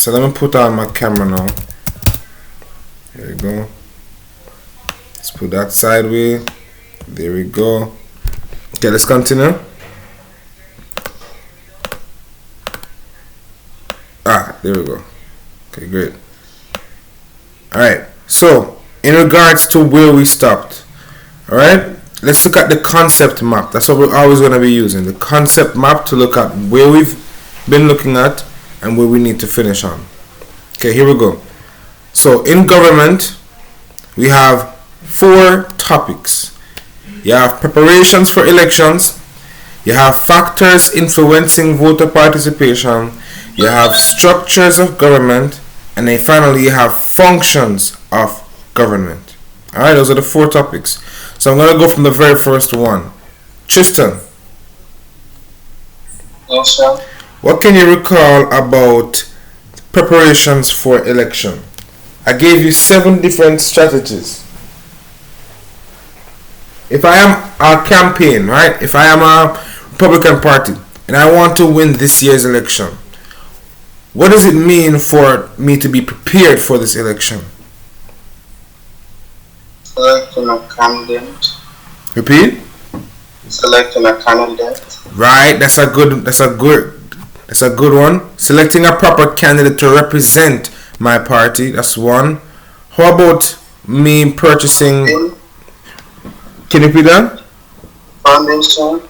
So let me put on my camera now. There we go. Let's put that sideways. There we go. Okay, let's continue. There we go. Okay, great. Alright, so in regards to where we stopped, alright, let's look at the concept map. That's what we're always going to be using. The concept map to look at where we've been looking at and where we need to finish on. Okay, here we go. So in government, we have 4 topics. You have preparations for elections, you have factors influencing voter participation, you have structures of government, and then finally you have functions of government. Alright, those are the 4 topics. So I'm going to go from the very first one. Tristan. Yes, sir. What can you recall about preparations for election? I gave you 7 different strategies. If I am a campaign, right? If I am a Republican Party and I want to win this year's election, what does it mean for me to be prepared for this election? Selecting a candidate. Repeat? Selecting a candidate. Right, that's a good one. Selecting a proper candidate to represent my party, that's one. How about me purchasing? Can you repeat that? Foundation.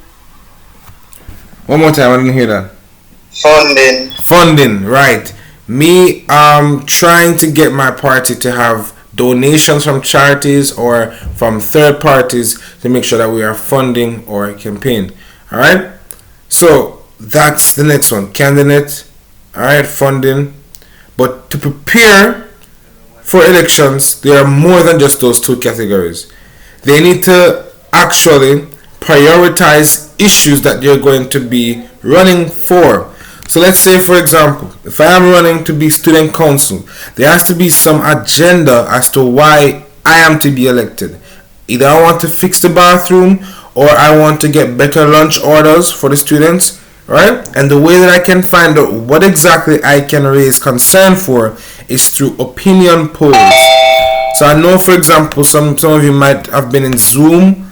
One more time, I didn't hear that. Funding, right. Me trying to get my party to have donations from charities or from third parties to make sure that we are funding our campaign. Alright? So that's the next one. Candidate, alright, funding. But to prepare for elections, there are more than just those 2 categories. They need to actually prioritize issues that they're going to be running for. So let's say, for example, if I am running to be student council, there has to be some agenda as to why I am to be elected. Either I want to fix the bathroom or I want to get better lunch orders for the students, right? And the way that I can find out what exactly I can raise concern for is through opinion polls. So I know, for example, some of you might have been in Zoom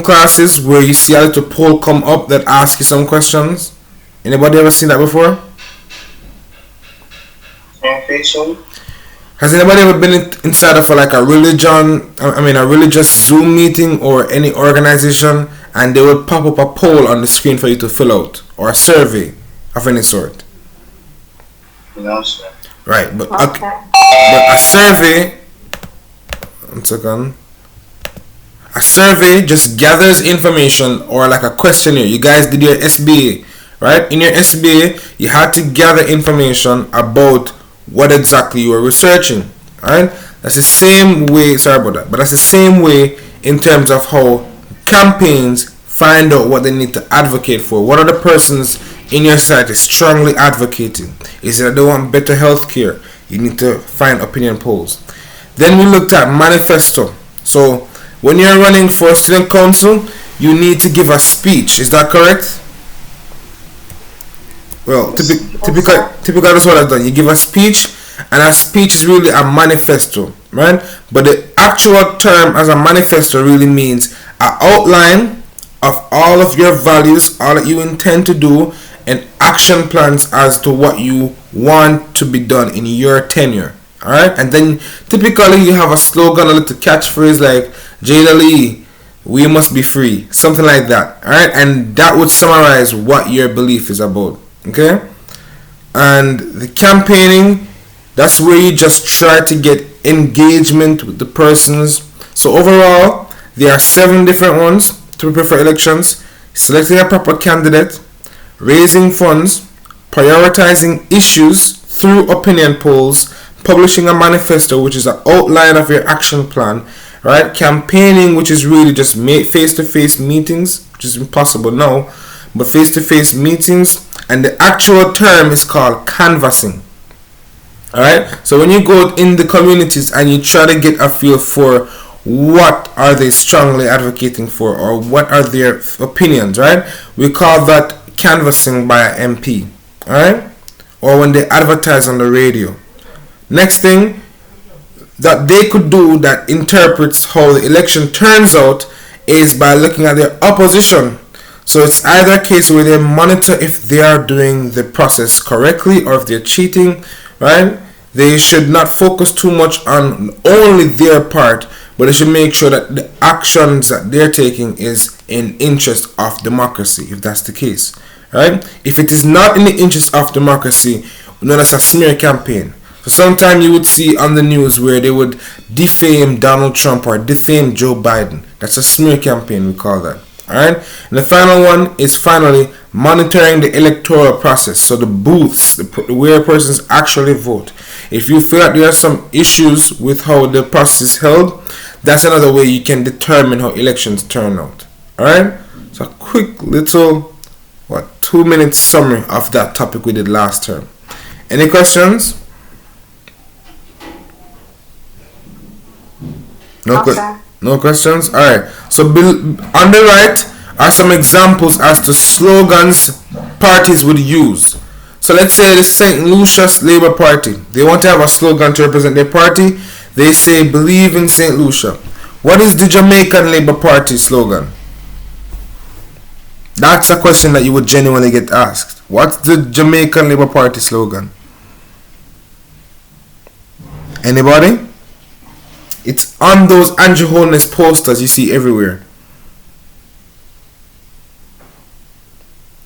classes where you see a little poll come up that asks you some questions. Anybody ever seen that before? Has anybody ever been inside of a religious Zoom meeting or any organization, and they will pop up a poll on the screen for you to fill out, or a survey of any sort? No, sir. Right, but a survey. 1 second. A survey just gathers information, or like a questionnaire. You guys did your SBA, right? In your SBA, you had to gather information about what exactly you were researching, right? That's the same way, sorry about that, but that's the same way in terms of how campaigns find out what they need to advocate for. What are the persons in your society strongly advocating? Is it that they want better health care? You need to find opinion polls. Then we looked at manifesto. So when you're running for student council, you need to give a speech. Is that correct? Well, typically that's what I've done. You give a speech, and a speech is really a manifesto, right? But the actual term as a manifesto really means an outline of all of your values, all that you intend to do, and action plans as to what you want to be done in your tenure. Alright, and then typically you have a slogan, a little catchphrase like Jada Lee, we must be free, something like that. Alright, and that would summarize what your belief is about. Okay, and the campaigning, that's where you just try to get engagement with the persons. So overall, there are 7 different ones to prepare for elections: selecting a proper candidate, raising funds, prioritizing issues through opinion polls, publishing a manifesto, which is an outline of your action plan, right? Campaigning, which is really just face-to-face meetings, which is impossible now, but face-to-face meetings, and the actual term is called canvassing. Alright, so when you go in the communities and you try to get a feel for what are they strongly advocating for, or what are their opinions, right? We call that canvassing by an MP. Alright, or when they advertise on the radio. Next thing that they could do that interprets how the election turns out is by looking at their opposition. So it's either a case where they monitor if they are doing the process correctly or if they're cheating, right? They should not focus too much on only their part, but they should make sure that the actions that they're taking is in interest of democracy, if that's the case, right? If it is not in the interest of democracy, then that's a smear campaign. So sometimes you would see on the news where they would defame Donald Trump or defame Joe Biden. That's a smear campaign, we call that. Alright? And the final one is finally monitoring the electoral process. So the booths, where persons actually vote. If you feel that there are some issues with how the process is held, that's another way you can determine how elections turn out. Alright? So a quick little 2-minute summary of that topic we did last term. Any questions? No questions? Alright. So on the right are some examples as to slogans parties would use. So let's say the St. Lucia's Labour Party. They want to have a slogan to represent their party. They say, believe in St. Lucia. What is the Jamaican Labour Party slogan? That's a question that you would genuinely get asked. What's the Jamaican Labour Party slogan? Anybody? It's on those Andrew Holness posters you see everywhere.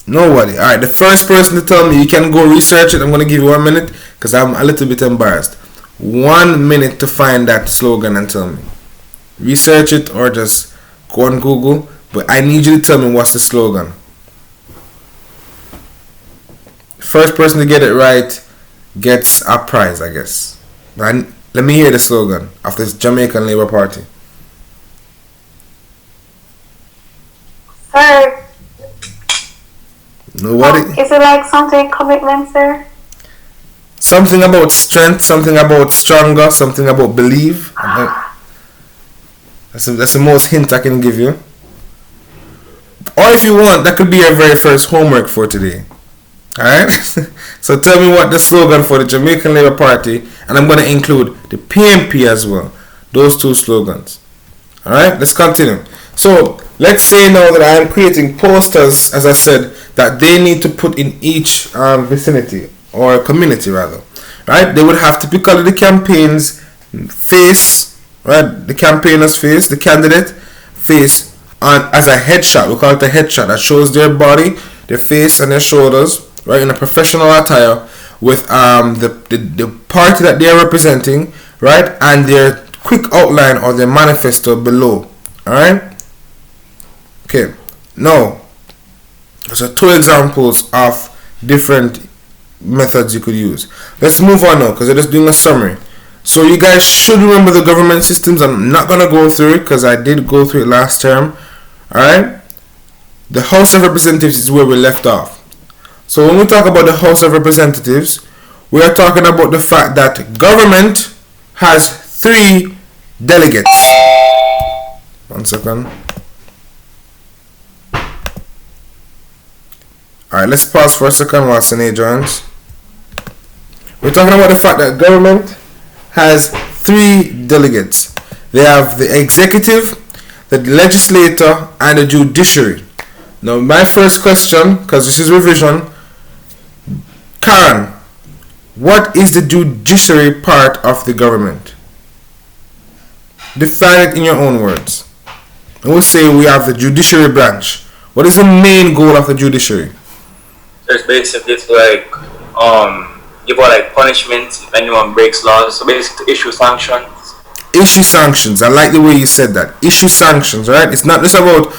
Nobody. Alright, the first person to tell me, you can go research it. I'm going to give you 1 minute because I'm a little bit embarrassed. 1 minute to find that slogan and tell me. Research it or just go on Google. But I need you to tell me what's the slogan. First person to get it right gets a prize, I guess. And let me hear the slogan of this Jamaican Labour Party. Sir. Nobody? Is it like something commitment, sir? Something about strength, something about stronger, something about believe. That's the most hint I can give you. Or if you want, that could be your very first homework for today. Alright? So tell me what the slogan for the Jamaican Labour Party, and I'm going to include the PNP as well. Those two slogans. Alright? Let's continue. So let's say now that I am creating posters, as I said, that they need to put in each vicinity or community rather. Right? They would have typically the campaign's face, right? The campaigner's face, the candidate face on as a headshot. We call it a headshot that shows their body, their face, and their shoulders, right, in a professional attire with the party that they are representing, right, and their quick outline or their manifesto below. All right. Okay. Now, so 2 examples of different methods you could use. Let's move on now because I'm just doing a summary. So you guys should remember the government systems. I'm not going to go through it because I did go through it last term. Alright? The House of Representatives is where we left off. So when we talk about the House of Representatives, we are talking about the fact that government has 3 delegates. 1 second. Alright, let's pause for a second while Sine joins. We're talking about the fact that government has 3 delegates. They have the executive, the legislature, and the judiciary. Now, my first question, because this is revision, Karen, what is the judiciary part of the government? Define it in your own words. And we'll say we have the judiciary branch. What is the main goal of the judiciary? There's basically like give out like punishment if anyone breaks laws. So basically to issue sanctions. Issue sanctions. I like the way you said that. Issue sanctions, right? It's not just about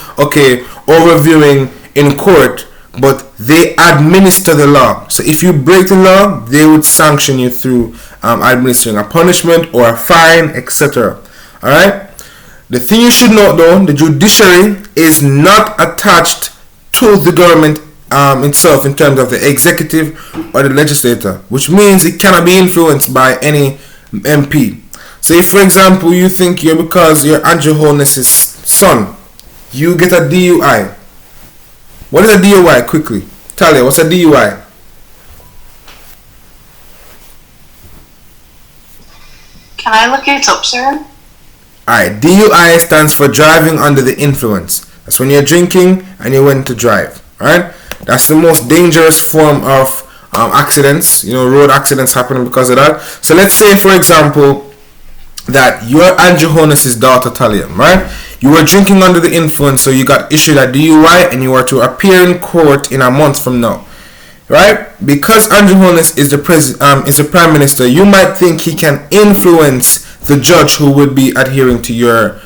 overviewing in court, but they administer the law. So if you break the law, they would sanction you through administering a punishment or a fine, etc. All right. The thing you should note though, the judiciary is not attached to the government itself in terms of the executive or the legislator, which means it cannot be influenced by any MP. So if, for example, you think because you're Andrew Holness's son, you get a DUI. What is a DUI? Quickly. Talia, what's a DUI? Can I look it up, sir? Alright, DUI stands for driving under the influence. That's when you're drinking and you went to drive. Alright? That's the most dangerous form of accidents. Road accidents happen because of that. So let's say, for example, that you're Andrew Honus' daughter, Talia, right? You were drinking under the influence, so you got issued a DUI and you were to appear in court in a month from now. Right? Because Andrew Holness is the prime minister, you might think he can influence the judge who would be adhering to your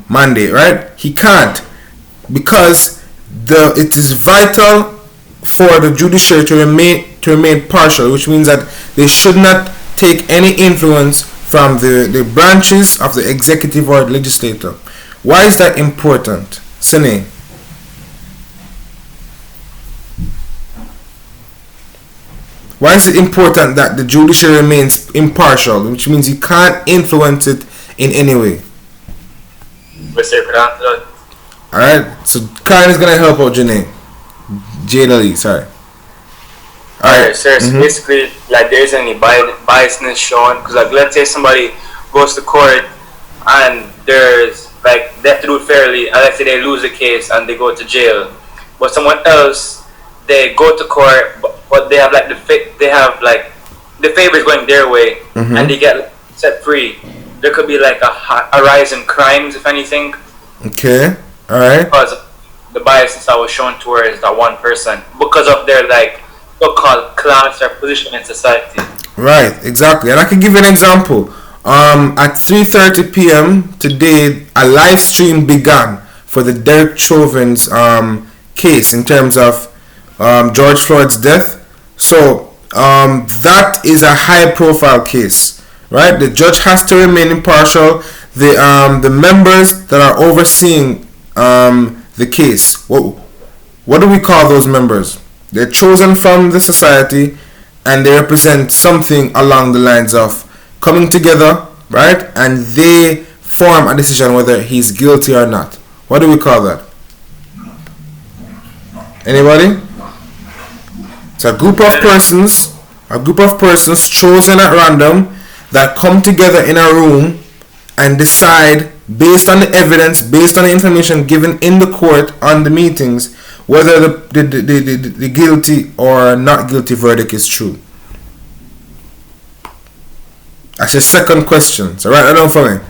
mandate, right? He can't, because it is vital for the judiciary to remain partial, which means that they should not take any influence from the branches of the executive or legislature. Why is that important, Sine? Why is it important that the judiciary remains impartial, which means you can't influence it in any way? Alright, so Karen is going to help out Janae. Jada Lee, sorry. Alright, sir, so basically, like, there isn't any biasness shown, because, like, let's say somebody goes to court and there's, like, they have to do it fairly, and let's say they lose a case and they go to jail, but someone else, they go to court, but they have like the favor is going their way, and they get set free. There could be like a rise in crimes, if anything. Okay, all right. Because of the biases that was shown towards that one person, because of their like so-called class or position in society. Right, exactly. And I can give you an example. At 3:30 p.m. today, a live stream began for the Derek Chauvin's case in terms of George Floyd's death. So that is a high-profile case, right? The judge has to remain impartial. The members that are overseeing the case, what do we call those members? They're chosen from the society, and they represent something along the lines of coming together, right? And they form a decision whether he's guilty or not. What do we call that? Anybody? It's a group of persons chosen at random that come together in a room and decide based on the evidence, based on the information given in the court on the meetings, whether the guilty or not guilty verdict is true. That's your second question. So write that down for me.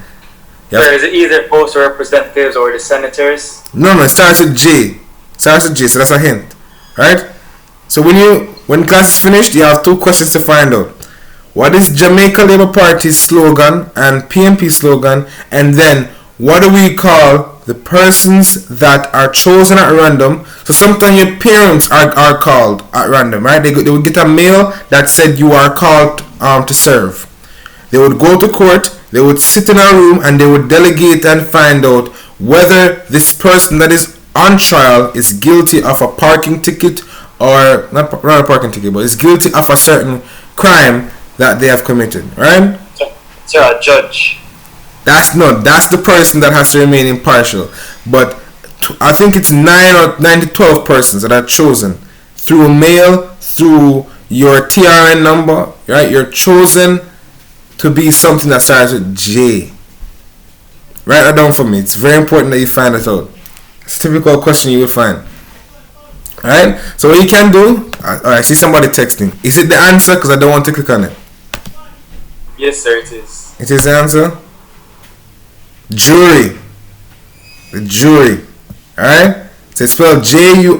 Yep. Sir, is it either House of Representatives or the Senators? No, it starts with J. So that's a hint. Right? So when class is finished, you have two questions to find out. What is Jamaica Labour Party's slogan and PNP slogan? And then what do we call the persons that are chosen at random? So sometimes your parents are called at random, right? They would get a mail that said you are called to serve. They would go to court, they would sit in a room, and they would delegate and find out whether this person that is on trial is guilty of a parking ticket, or not a parking ticket, but is guilty of a certain crime that they have committed, right? So a judge. That's the person that has to remain impartial. But I think it's 9 to 12 persons that are chosen through mail, through your TRN number, right? You're chosen to be something that starts with J. Write that down for me. It's very important that you find it out. It's a typical question you will find. Alright? So what you can do, I see somebody texting. Is it the answer? Because I don't want to click on it. Yes, sir, it is. It is the answer? Jury. The jury. Alright? So it's spelled Jury.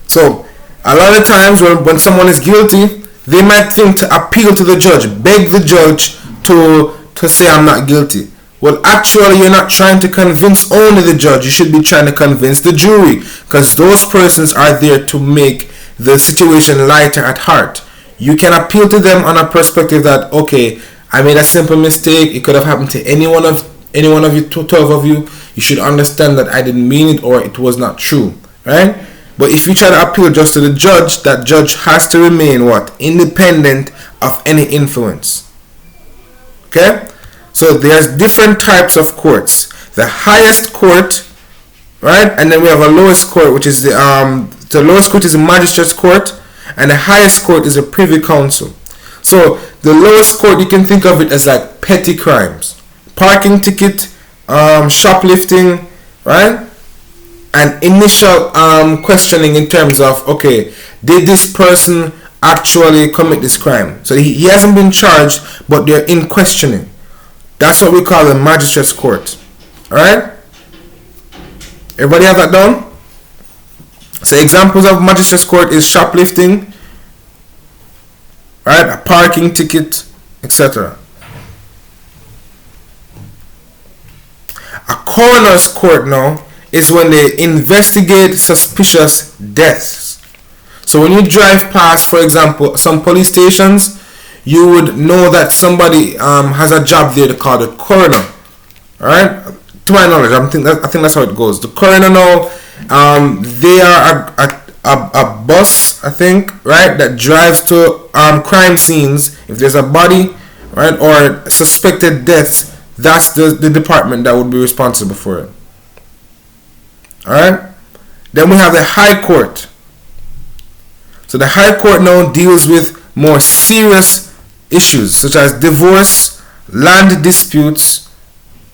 So a lot of times when someone is guilty, they might think to appeal to the judge, beg the judge to say I'm not guilty. Well, actually, you're not trying to convince only the judge. You should be trying to convince the jury, because those persons are there to make the situation lighter at heart. You can appeal to them on a perspective that, okay, I made a simple mistake. It could have happened to any one of you, 12 of you. You should understand that I didn't mean it, or it was not true, right? But if you try to appeal just to the judge, that judge has to remain what? Independent of any influence. Okay? So there's different types of courts. The highest court, right? And then we have a lowest court, which is the lowest court is the magistrate's court, and the highest court is a privy council. So So the lowest court, you can think of it as like petty crimes, parking ticket, shoplifting, right? And initial questioning in terms of, okay, did this person actually commit this crime? So he hasn't been charged, but they're in questioning. That's what we call the magistrate's court. Alright? Everybody have that down? So examples of magistrate's court is shoplifting, right? A parking ticket, etc. A coroner's court now is when they investigate suspicious deaths. So when you drive past, for example, some police stations, you would know that somebody has a job there to call the coroner. Alright? To my knowledge, I think that's how it goes. The coroner now, they are a bus, I think, right, that drives to crime scenes. If there's a body, right, or suspected deaths, that's the department that would be responsible for it. Alright? Then we have the High Court. So the High Court now deals with more serious issues such as divorce, land disputes,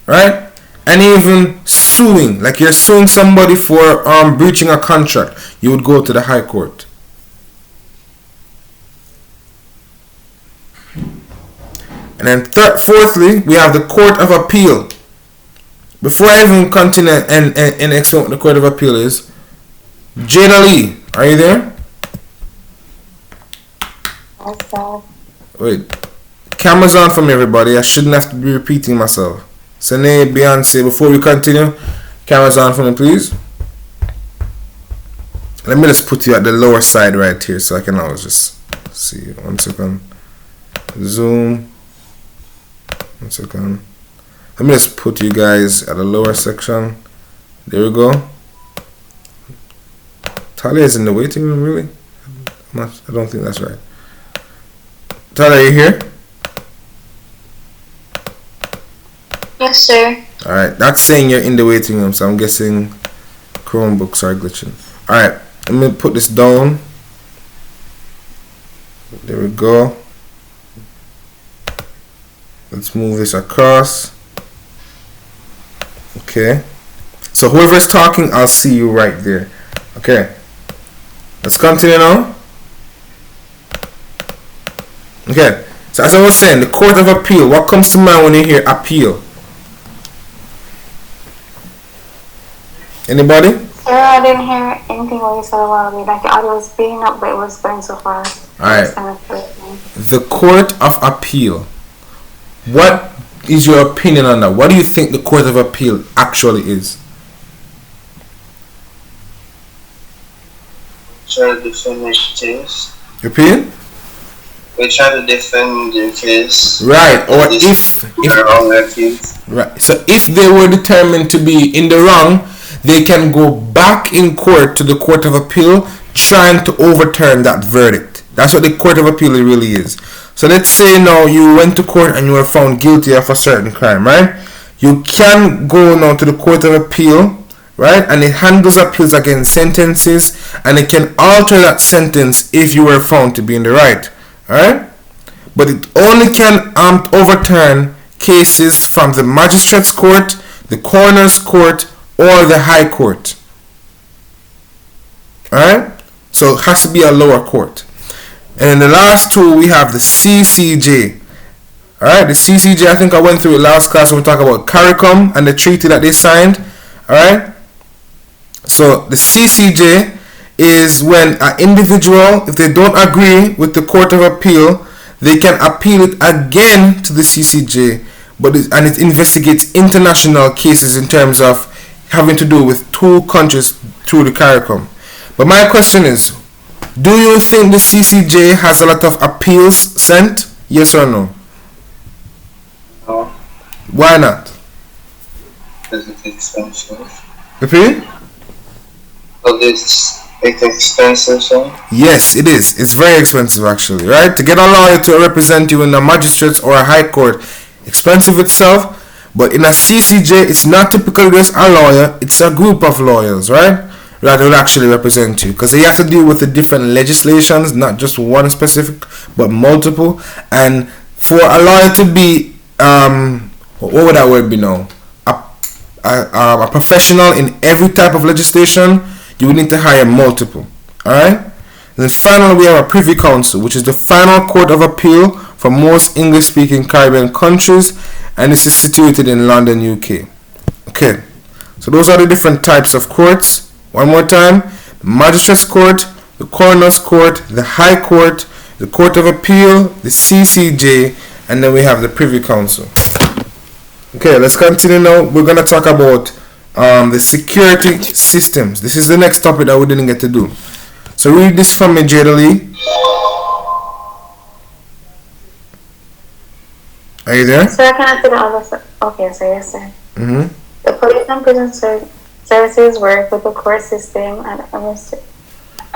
right? And even suing. Like you're suing somebody for breaching a contract. You would go to the High Court. And then fourthly, we have the Court of Appeal. Before I even continue and explain what the Court of Appeal is, Jada Lee, are you there? Wait. Camera's on for me, everybody. I shouldn't have to be repeating myself. Sene, Beyonce, before we continue, camera's on for me, please. Let me just put you at the lower side right here so I can always just see. 1 second. Zoom. 1 second. Let me just put you guys at the lower section. There we go. Talia is in the waiting room, really? I don't think that's right. Talia, are you here? Yes, sir. Alright, that's saying you're in the waiting room, so I'm guessing Chromebooks are glitching. Alright, let me put this down. There we go. Let's move this across. Okay. So whoever's talking, I'll see you right there. Okay. Let's continue now. Okay. So as I was saying, the Court of Appeal. What comes to mind when you hear appeal? Anybody? Sir, I didn't hear anything what you said a while ago. Like the audio was speeding up, but it was going so fast. Alright. The Court of Appeal. What is your opinion on that? What do you think the Court of Appeal actually is? Try to defend the case. Opinion? We try to defend the case. Right. Or if right. So if they were determined to be in the wrong, they can go back in court to the Court of Appeal trying to overturn that verdict. That's what the Court of Appeal really is. So let's say now you went to court and you were found guilty of a certain crime, right? You can go now to the Court of Appeal, right? And it handles appeals against sentences, and it can alter that sentence if you were found to be in the right, alright? But it only can overturn cases from the magistrate's court, the coroner's court, or the High Court. Alright? So it has to be a lower court. And in the last two, we have the CCJ. Alright, the CCJ, I think I went through it last class when we talked about CARICOM and the treaty that they signed. Alright? So the CCJ is when an individual, if they don't agree with the Court of Appeal, they can appeal it again to the CCJ. And it investigates international cases in terms of having to do with two countries through the CARICOM. But my question is, do you think the CCJ has a lot of appeals sent? Yes or no? No. Why not? Because it's expensive. Repeat? But it's expensive, sir? Yes, it is. It's very expensive actually, right? To get a lawyer to represent you in a magistrate's or a high court, expensive itself. But in a CCJ, it's not typically just a lawyer, it's a group of lawyers, right? that will actually represent you, because they have to deal with the different legislations, not just one specific, but multiple. And for a lawyer to be, what would that word be now? A professional in every type of legislation, you would need to hire multiple. Alright? Then finally, we have a Privy Council, which is the final court of appeal for most English-speaking Caribbean countries, and this is situated in London, UK. Okay, so those are the different types of courts. One more time: the Magistrates Court, the Coroner's Court, the High Court, the Court of Appeal, the CCJ, and then we have the Privy Council. Okay, let's continue now. We're going to talk about the security systems. This is the next topic that we didn't get to do. So read this from me, Jada Lee. Are you there? So I can answer the other. Okay, so yes, sir. Mm-hmm. The police and prison services work with the court system and administer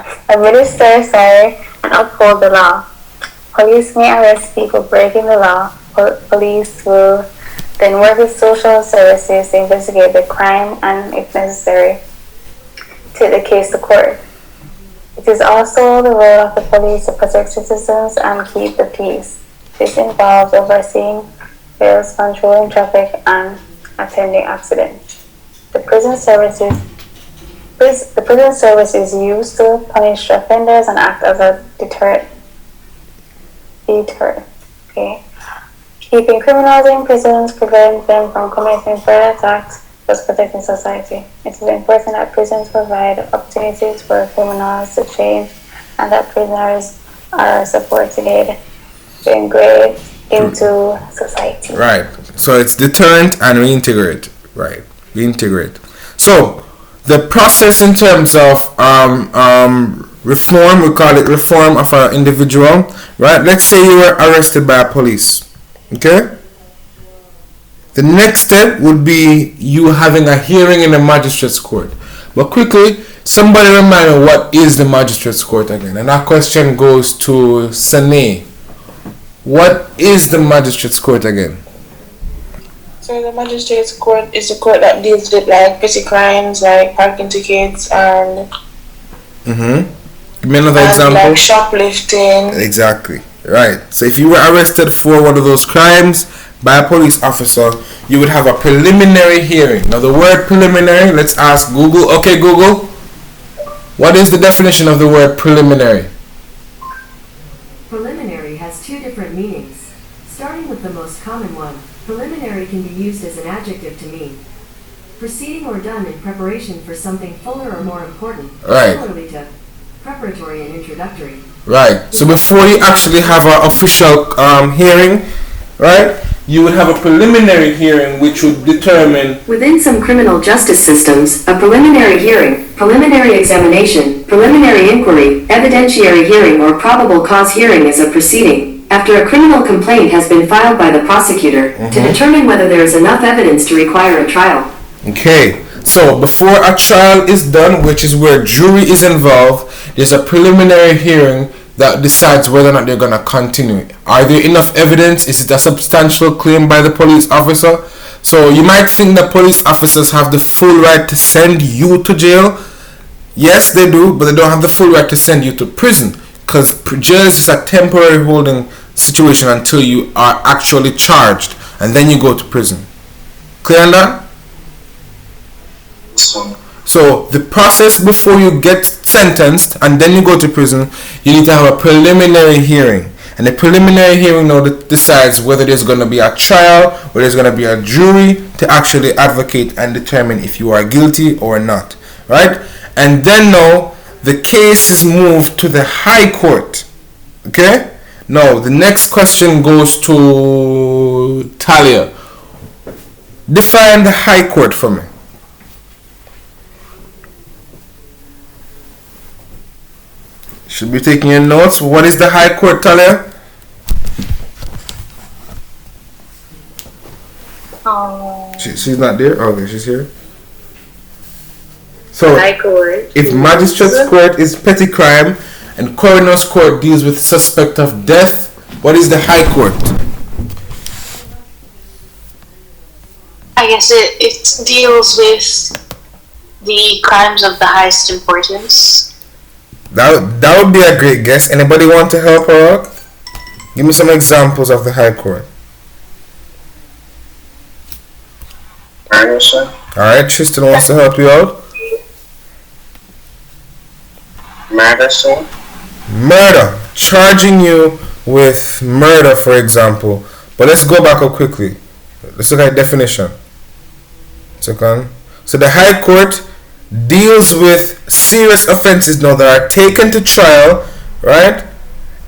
and uphold the law. Police may arrest people breaking the law. Police will then work with social services to investigate the crime and, if necessary, take the case to court. It is also the role of the police to protect citizens and keep the peace. This involves overseeing bills, controlling traffic, and attending accidents. The prison service is used to punish offenders and act as a deterrent. Okay. Keeping criminals in prisons prevents them from committing further attacks, thus protecting society. It is important that prisons provide opportunities for criminals to change and that prisoners are supported to integrate into society. Right. So it's deterrent and reintegrate. Right. Reintegrate. So the process in terms of reform, we call it reform of an individual. Right. Let's say you were arrested by a police. Okay. The next step would be you having a hearing in the magistrate's court. But quickly, somebody remind me, what is the magistrate's court again? And that question goes to Sane. What is the magistrate's court again? So the magistrate's court is the court that deals with like petty crimes like parking tickets and Give me another example. Like shoplifting. Exactly. Right. So if you were arrested for one of those crimes by a police officer, you would have a preliminary hearing. Now the word preliminary, let's ask Google. Okay, Google, what is the definition of the word preliminary? Preliminary has two different meanings. Starting with the most common one, preliminary can be used as an adjective to mean proceeding or done in preparation for something fuller or more important. Right. Similarly to preparatory and introductory. Right. So before you actually have an official hearing, right, you would have a preliminary hearing which would determine... Within some criminal justice systems, a preliminary hearing, preliminary examination, preliminary inquiry, evidentiary hearing or probable cause hearing is a proceeding after a criminal complaint has been filed by the prosecutor to determine whether there is enough evidence to require a trial. Okay. So before a trial is done, which is where jury is involved, there's a preliminary hearing that decides whether or not they're going to continue. Are there enough evidence? Is it a substantial claim by the police officer? So you might think that police officers have the full right to send you to jail. Yes, they do, but they don't have the full right to send you to prison, because jail is a temporary holding situation until you are actually charged, and then you go to prison. Clear on that? So the process before you get sentenced and then you go to prison, you need to have a preliminary hearing. And the preliminary hearing now decides whether there's going to be a trial, whether there's going to be a jury to actually advocate and determine if you are guilty or not. Right? And then now the case is moved to the High Court. Okay? Now the next question goes to Talia. Define the High Court for me. Should be taking your notes. What is the High Court, Talia? She's not there? Okay, she's here. So, High Court. If Magistrate's Court is petty crime and Coroner's Court deals with suspect of death, what is the High Court? I guess it deals with the crimes of the highest importance. That would be a great guess. Anybody want to help her out? Give me some examples of the High Court. Murder, sir. Alright, Tristan wants to help you out. Murder, sir. Murder. Charging you with murder, for example. But let's go back up quickly. Let's look at the definition. Second. So the High Court deals with serious offenses now that are taken to trial, right?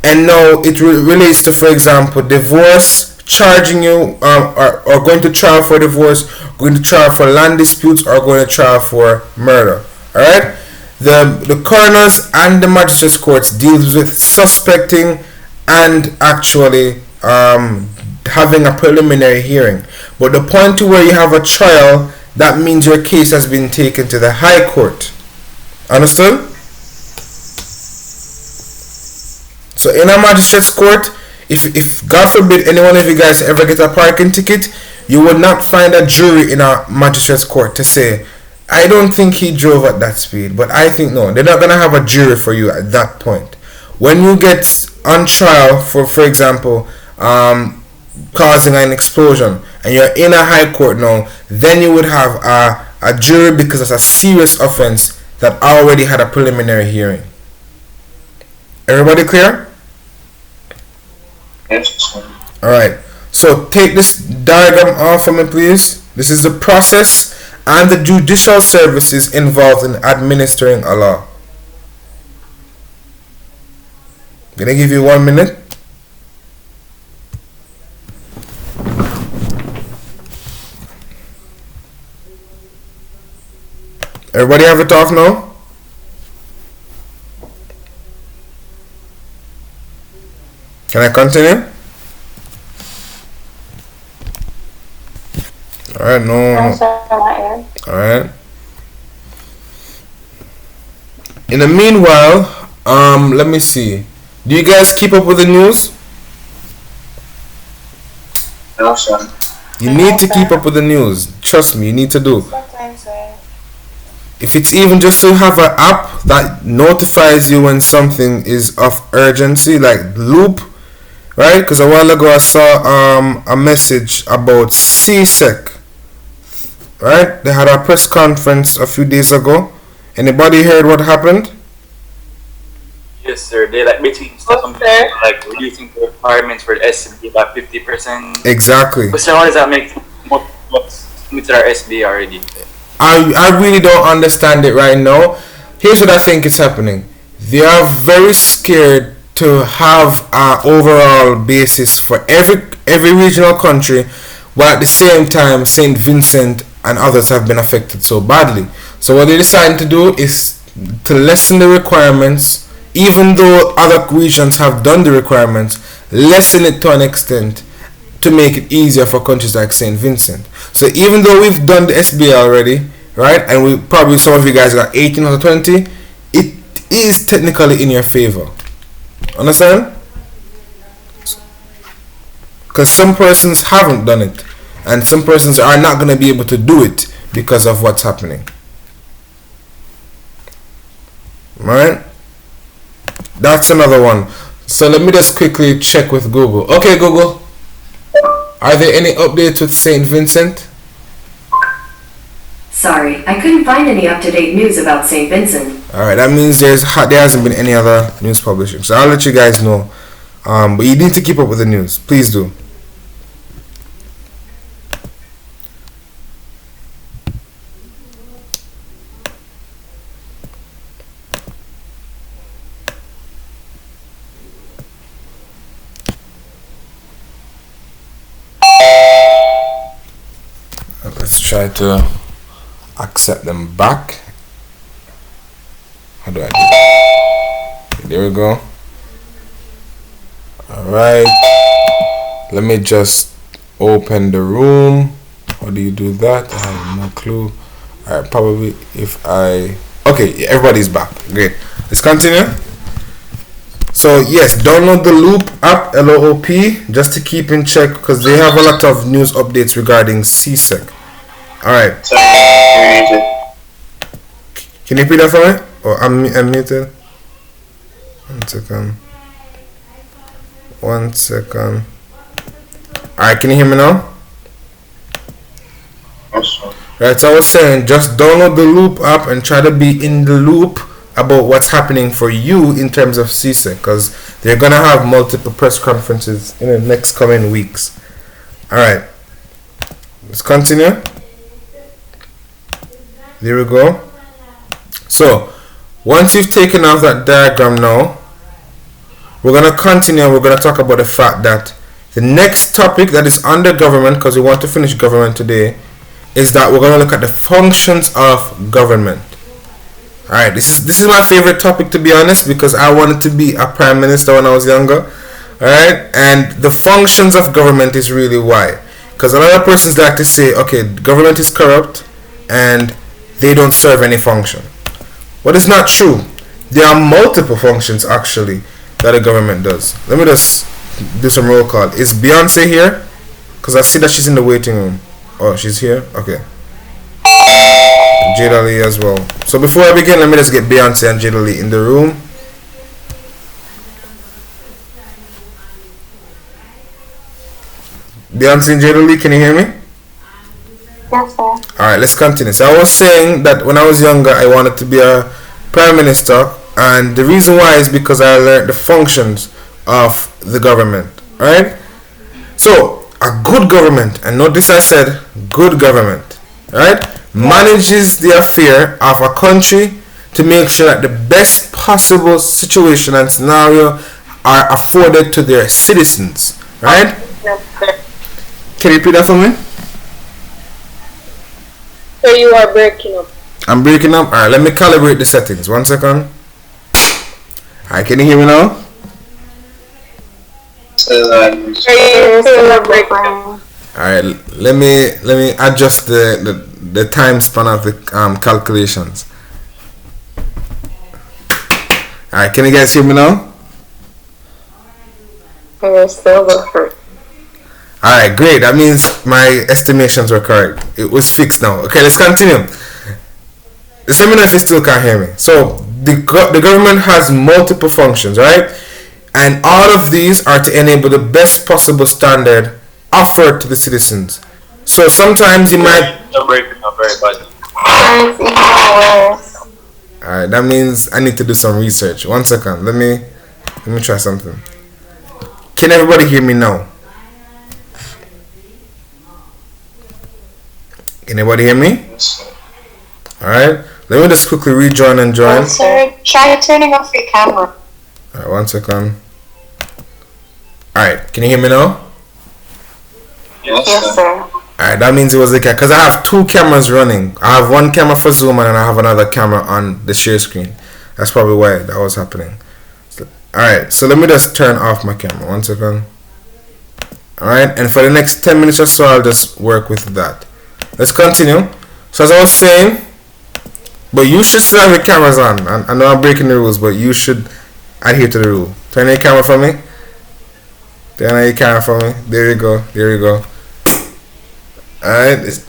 And now it relates to, for example, divorce, charging you or going to trial for divorce, going to trial for land disputes, or going to trial for murder. Alright? The coroners and the magistrates courts deals with suspecting and actually having a preliminary hearing. But the point to where you have a trial, that means your case has been taken to the High Court. Understood? So in a magistrate's court, if God forbid any one of you guys ever get a parking ticket, you would not find a jury in a magistrate's court to say, I don't think he drove at that speed, but I think no. They're not going to have a jury for you at that point. When you get on trial for example, causing an explosion, and you're in a high court now, then you would have a jury because it's a serious offense that already had a preliminary hearing. Everybody clear? Yes, sir. Alright, so take this diagram off for me, please. This is the process and the judicial services involved in administering a law. I'm gonna give you 1 minute. Everybody have it off now? Can I continue? Alright, no. Alright. In the meanwhile, let me see. Do you guys keep up with the news? No, sir. You need to keep up with the news. Trust me, you need to do. Sometimes, sir. If it's even just to have an app that notifies you when something is of urgency, like Loop, right? Because a while ago I saw a message about CSEC, right? They had a press conference a few days ago. Anybody heard what happened? Yes, sir. They like basically like reducing the requirements for the SB by 50%. Exactly. But sir, how does that make what's with our SB already? I really don't understand it right now. Here's what I think is happening. They are very scared to have an overall basis for every regional country, while at the same time St. Vincent and others have been affected so badly. So what they decided to do is to lessen the requirements, even though other regions have done the requirements, lessen it to an extent to make it easier for countries like St. Vincent. So even though we've done the SBA already, right, and we probably some of you guys got 18 or 20, it is technically in your favor. Understand? Because some persons haven't done it, and some persons are not going to be able to do it because of what's happening. Alright? That's another one. So let me just quickly check with Google. Okay, Google. Are there any updates with St. Vincent? Sorry, I couldn't find any up-to-date news about St. Vincent. Alright, that means there hasn't been any other news publishing. So I'll let you guys know. But you need to keep up with the news. Please do. Let's try to accept them back. How do I do it? There we go. Alright. Let me just open the room. How do you do that? I have no clue. Alright, probably if I... Okay, everybody's back. Great. Let's continue. So yes, download the Loop app, LOOP, just to keep in check because they have a lot of news updates regarding CSEC. Alright. Can you repeat that for me? Or I'm muted. 1 second. 1 second. Alright, can you hear me now? Right, so I was saying, just download the Loop app and try to be in the loop about what's happening for you in terms of CSEC, because they're gonna have multiple press conferences in the next coming weeks. Alright, let's continue. There we go. So once you've taken off that diagram now, we're gonna continue. We're gonna talk about the fact that the next topic that is under government, because we want to finish government today, is that we're gonna look at the functions of government. Alright, this is my favorite topic, to be honest, because I wanted to be a prime minister when I was younger. Alright, and the functions of government is really why. Because a lot of persons like to say, okay, government is corrupt and they don't serve any function. But it's not true. There are multiple functions actually that a government does. Let me just do some roll call. Is Beyonce here? Because I see that she's in the waiting room. Oh, she's here? Okay. Jada Lee as well. So before I begin, let me just get Beyonce and Jada Lee in the room. Beyonce and Jada Lee, can you hear me? Yes, sir. Alright, let's continue. So I was saying that when I was younger, I wanted to be a prime minister, and the reason why is because I learned the functions of the government. Alright? So, a good government, and notice I said good government, right, manages the affair of a country to make sure that the best possible situation and scenario are afforded to their citizens, right? Can you repeat that for me? So you are breaking up. I'm breaking up. Alright, let me calibrate the settings. 1 second. Alright, can you hear me now? Alright, let me adjust the time span of the calculations. Alright, can you guys hear me now? Alright, great. That means my estimations were correct. It was fixed now. Okay, let's continue. Just let me know if you still can't hear me. So the government has multiple functions, right? And all of these are to enable the best possible standard offered to the citizens. So sometimes you might... You're breaking up very badly. Alright, that means I need to do some research. 1 second. Let me try something. Can everybody hear me now? Can anybody hear me? Alright. Let me just quickly rejoin and join. Sir, try turning off your camera. Alright, 1 second. Alright, can you hear me now? Yes, sir. Alright, that means it was okay, because I have two cameras running. I have one camera for Zoom and I have another camera on the share screen. That's probably why that was happening. Alright, so let me just turn off my camera. 1 second. Alright, and for the next 10 minutes or so, I'll just work with that. Let's continue. So as I was saying, but you should still have your cameras on. I know I'm breaking the rules, but you should adhere to the rule. Turn your camera for me. Turn on your camera for me. There you go. There you go. Alright.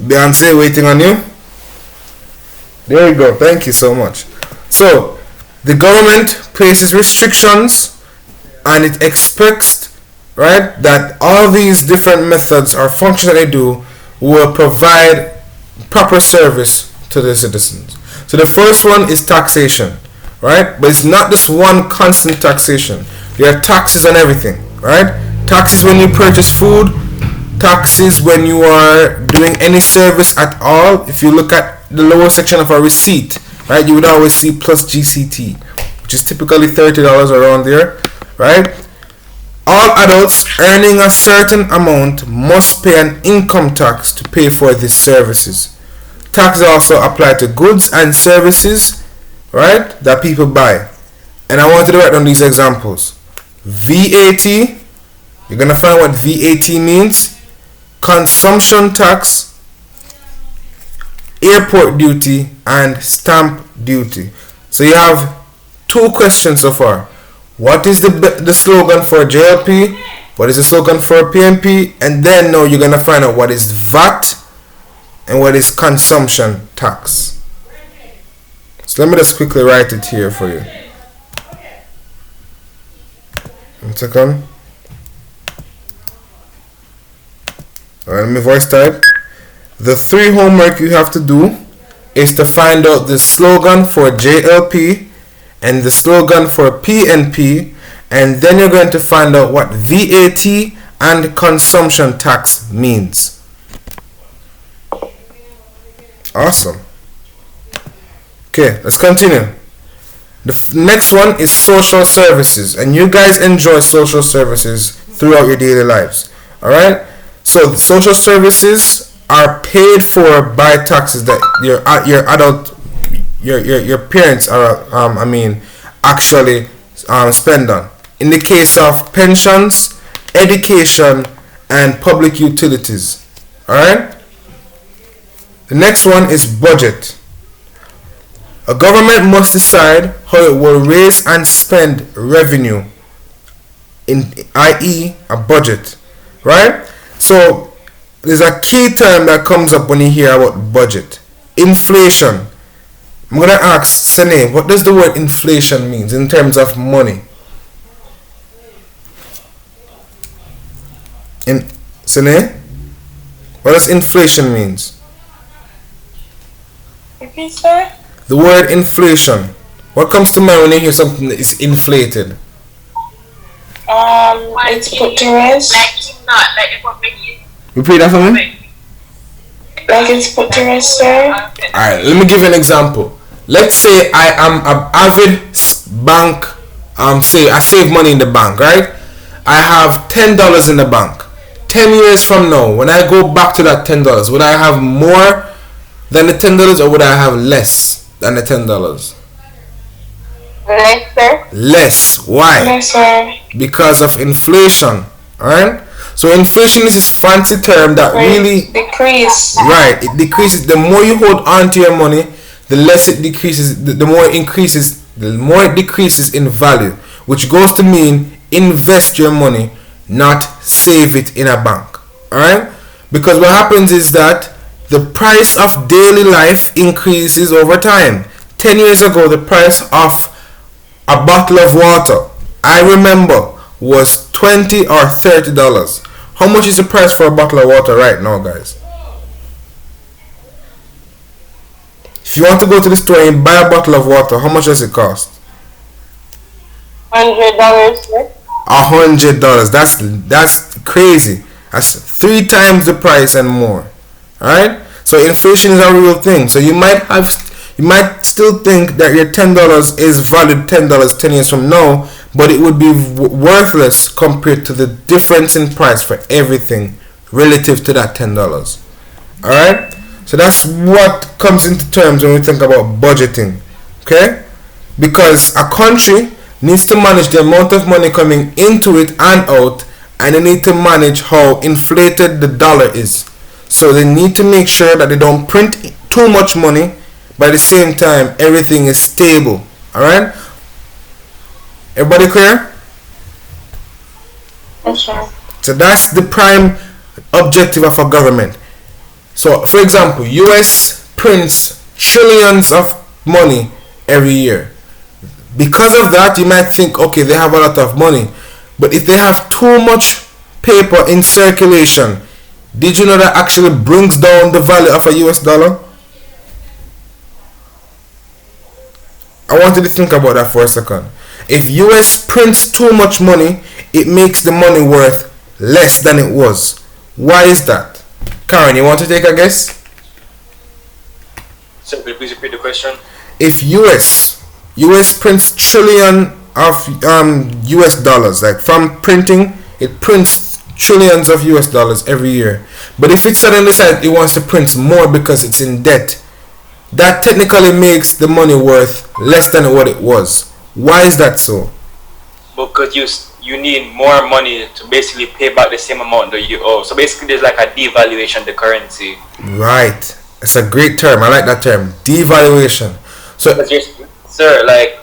Beyonce waiting on you. There you go. Thank you so much. So, the government places restrictions and it expects, right, that all these different methods or functions that they do will provide proper service to the citizens. So the first one is taxation, right? But it's not just one constant taxation. There are taxes on everything, right? Taxes when you purchase food, taxes when you are doing any service at all. If you look at the lower section of a receipt, right, you would always see plus GCT, which is typically $30 around there, right? All adults earning a certain amount must pay an income tax to pay for these services. Taxes also apply to goods and services, right, that people buy. And I wanted to write down these examples. VAT, you're going to find what VAT means. Consumption tax, airport duty, and stamp duty. So you have two questions so far. What is the slogan for JLP? What is the slogan for PMP? And then now you're going to find out what is VAT and what is consumption tax. So let me just quickly write it here for you. 1 second. Alright, let me voice type. The 3 homework you have to do is to find out the slogan for JLP and the slogan for PNP, and then you're going to find out what VAT and consumption tax means. Awesome. Okay, let's continue. The next one is social services, and you guys enjoy social services throughout your daily lives. Alright? So social services are paid for by taxes that your adult your parents are actually spend on. In the case of pensions, education, and public utilities. Alright? The next one is budget. A government must decide how it will raise and spend revenue, i.e. a budget. Right? So there's a key term that comes up when you hear about budget. Inflation. I'm going to ask Sene, what does the word inflation mean in terms of money? Sene, what does inflation means? Repeat, sir? The word inflation. What comes to mind when you hear something that is inflated? It's put to rest. Repeat that for me. Like it's put to rest, sir. Alright, let me give you an example. Let's say I am an avid bank, say I save money in the bank, right? I have $10 in the bank. 10 years from now, when I go back to that $10, would I have more than the $10 or would I have less than the $10? Less, sir. Less. Why? Yes, sir. Because of inflation. Alright? So inflation is this fancy term that really decrease. Right, it decreases. The more you hold on to your money, the less it decreases. The more it increases, the more it decreases in value, which goes to mean invest your money, not save it in a bank. Alright? Because what happens is that the price of daily life increases over time. 10 years ago, the price of a bottle of water, I remember, was $20 or $30. How much is the price for a bottle of water right now, guys? If you want to go to the store and buy a bottle of water, how much does it cost? $100, sir. $100. That's crazy. That's 3 times the price and more. Alright? So inflation is a real thing. So you might still think that your $10 is valid $10 10 years from now, but it would be worthless compared to the difference in price for everything relative to that $10. Alright? So that's what comes into terms when we think about budgeting. Okay? Because a country needs to manage the amount of money coming into it and out, and they need to manage how inflated the dollar is. So they need to make sure that they don't print too much money, but at the same time everything is stable. Alright? Everybody clear? Yes, sir. So that's the prime objective of a government. So for example, US prints trillions of money every year. Because of that, you might think, okay, they have a lot of money. But if they have too much paper in circulation, did you know that actually brings down the value of a US dollar? I want you to think about that for a second. If US prints too much money, it makes the money worth less than it was. Why is that? Karen, you want to take a guess? So please repeat the question. If US prints trillion of US dollars, like from printing, it prints trillions of US dollars every year. But if it suddenly decides it wants to print more because it's in debt, that technically makes the money worth less than what it was. Why is that so? Because you need more money to basically pay back the same amount that you owe. So basically there's like a devaluation of the currency. Right. It's a great term. I like that term. Devaluation. So, sir, like,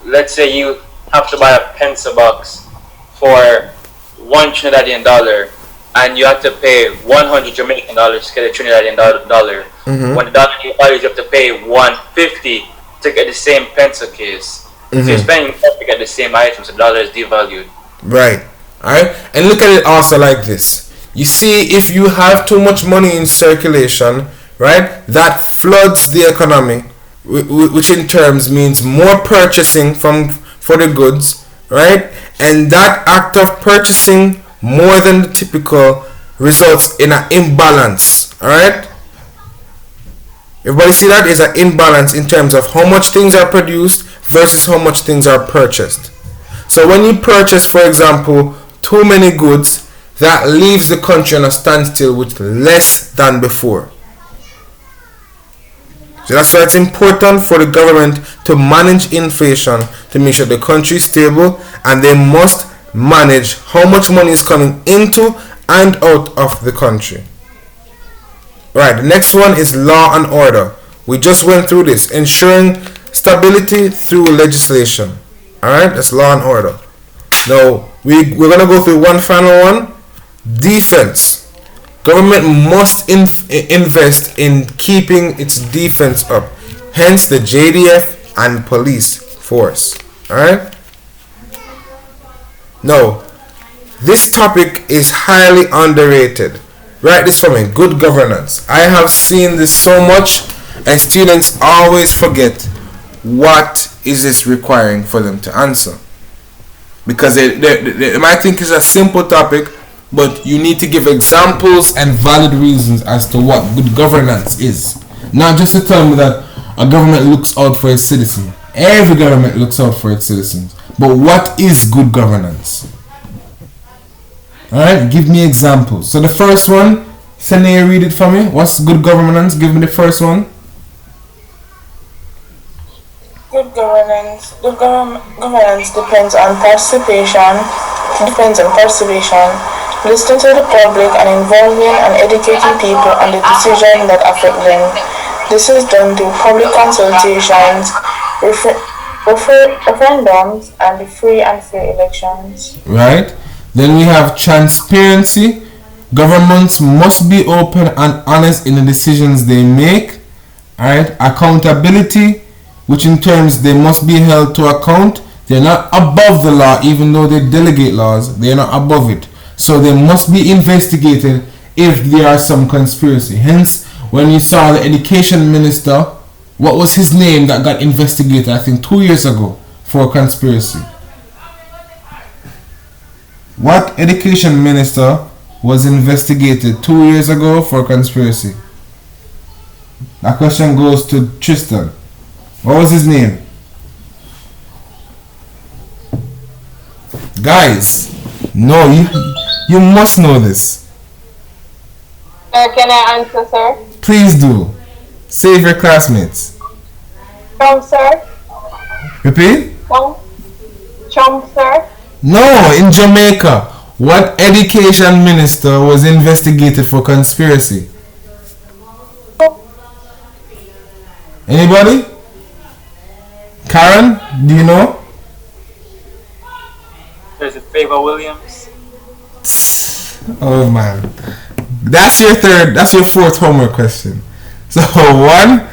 let's say you have to buy a pencil box for $1 Trinidadian dollar, and you have to pay 100 Jamaican dollars to get a Trinidadian dollar. Mm-hmm. When the dollar devalues, you have to pay 150 to get the same pencil case. So you're spending more to get the same items. The dollar is devalued. Right. Alright? And look at it also like this. You see, if you have too much money in circulation, right, that floods the economy, which in terms means more purchasing for the goods, right? And that act of purchasing more than the typical results in an imbalance, alright? Everybody see that? Is an imbalance in terms of how much things are produced versus how much things are purchased. So when you purchase, for example, too many goods, that leaves the country on a standstill with less than before. So that's why it's important for the government to manage inflation to make sure the country is stable, and they must manage how much money is coming into and out of the country. Right, the next one is law and order. We just went through this, ensuring stability through legislation. Alright, that's law and order. Now, we're going to go through one final one. Defense. Government must invest in keeping its defense up. Hence the JDF and police force. Alright? Now, this topic is highly underrated. Write this for me. Good governance. I have seen this so much, and students always forget what is this requiring for them to answer. Because they might think it's a simple topic, but you need to give examples and valid reasons as to what good governance is. Not just to tell me that a government looks out for its citizens. Every government looks out for its citizens. But what is good governance? Alright, give me examples. So the first one, Sene, read it for me. What's good governance? Give me the first one. Good governance. Good governance depends on participation. Listening to the public and involving and educating people on the decisions that affect them. This is done through public consultations, referendums, and the free and fair elections. Right. Then we have transparency. Governments must be open and honest in the decisions they make. Alright. Accountability, which in terms they must be held to account. They're not above the law, even though they delegate laws. They're not above it. So they must be investigated if there are some conspiracy. Hence, when you saw the education minister, what was his name that got investigated, I think 2 years ago, for conspiracy? What education minister was investigated 2 years ago for conspiracy? That question goes to Tristan. What was his name? Guys, no, you must know this. Can I answer, sir? Please do. Save your classmates. Trump, sir? Repeat? Trump, sir? No, in Jamaica. What education minister was investigated for conspiracy? Anybody? Karen, do you know? There's a Favor Williams. Oh man. That's your fourth homework question. So one,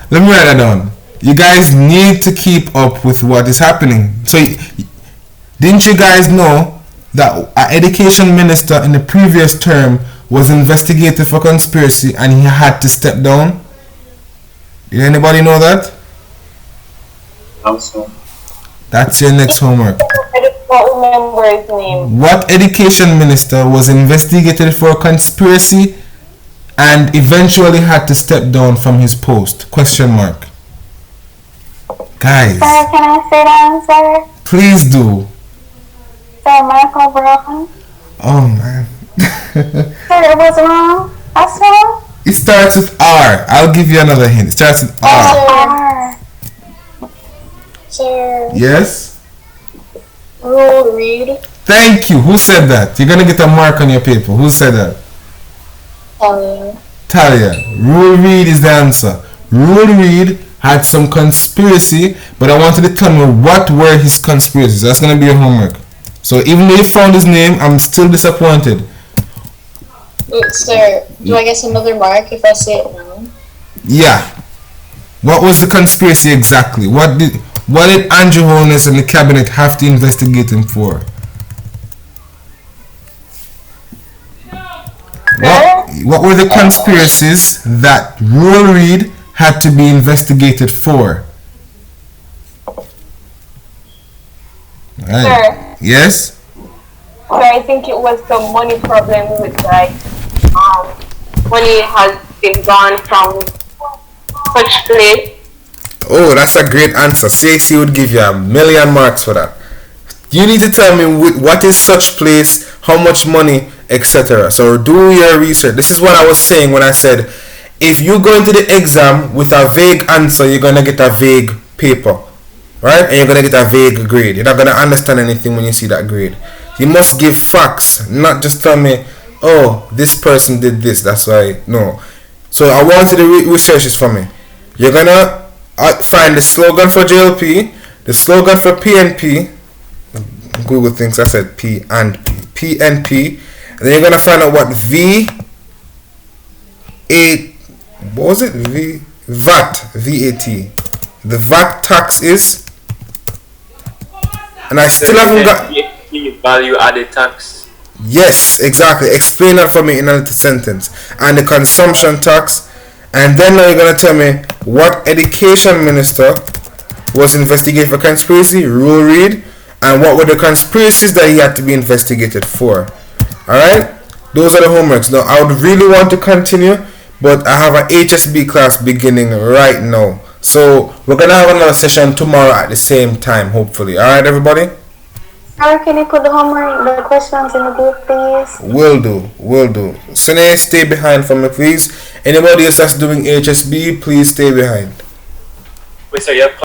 let me write that down. You guys need to keep up with what is happening. So didn't you guys know that our education minister in the previous term was investigated for conspiracy and he had to step down? Did anybody know that? Also. That's your next homework. I don't remember his name. What education minister was investigated for conspiracy and eventually had to step down from his post? Question mark. Guys. Sir, can I say the answer? Please do. Sir, Michael Brown. Oh man. Sir, it was wrong. That's wrong. It starts with R. I'll give you another hint. It starts with R. R. Sir. Yes? Rule Reed. Thank you. Who said that? You're gonna get a mark on your paper. Who said that? Talia. Rule Reed is the answer. Rule Reed had some conspiracy, but I wanted to tell me what were his conspiracies. That's gonna be your homework. So even though you found his name, I'm still disappointed. Sir, do I get another mark if I say it now? Yeah. What was the conspiracy exactly? What did Andrew Holness and the cabinet have to investigate him for? What were the conspiracies that Roll Reed had to be investigated for? Right. Yes? So I think it was some money problem with like money has been gone from such place. Oh, that's a great answer. Stacey would give you 1,000,000 marks for that. You need to tell me what is such place, how much money, etc. So do your research. This is what I was saying when I said, if you go into the exam with a vague answer, you're gonna get a vague paper, right? And you're gonna get a vague grade. You're not gonna understand anything when you see that grade. You must give facts, not just tell me, oh, this person did this. That's why no. So I want you to research this for me. You're gonna find the slogan for JLP, the slogan for PNP. Google thinks I said P and P. PNP. And then you're gonna find out what VAT, the VAT tax is. And I still haven't got value added tax. Yes, exactly. Explain that for me in a little sentence. And the consumption tax. And then now you're gonna tell me what education minister was investigated for conspiracy, Rule Reed, and what were the conspiracies that he had to be investigated for. Alright? Those are the homeworks. Now I would really want to continue, but I have an HSB class beginning right now. So we're gonna have another session tomorrow at the same time, hopefully. Alright, everybody? Sir, can you put the questions in the group, please? Will do. Sine, stay behind for me, please. Anybody else that's doing HSB, please stay behind. Wait, so you have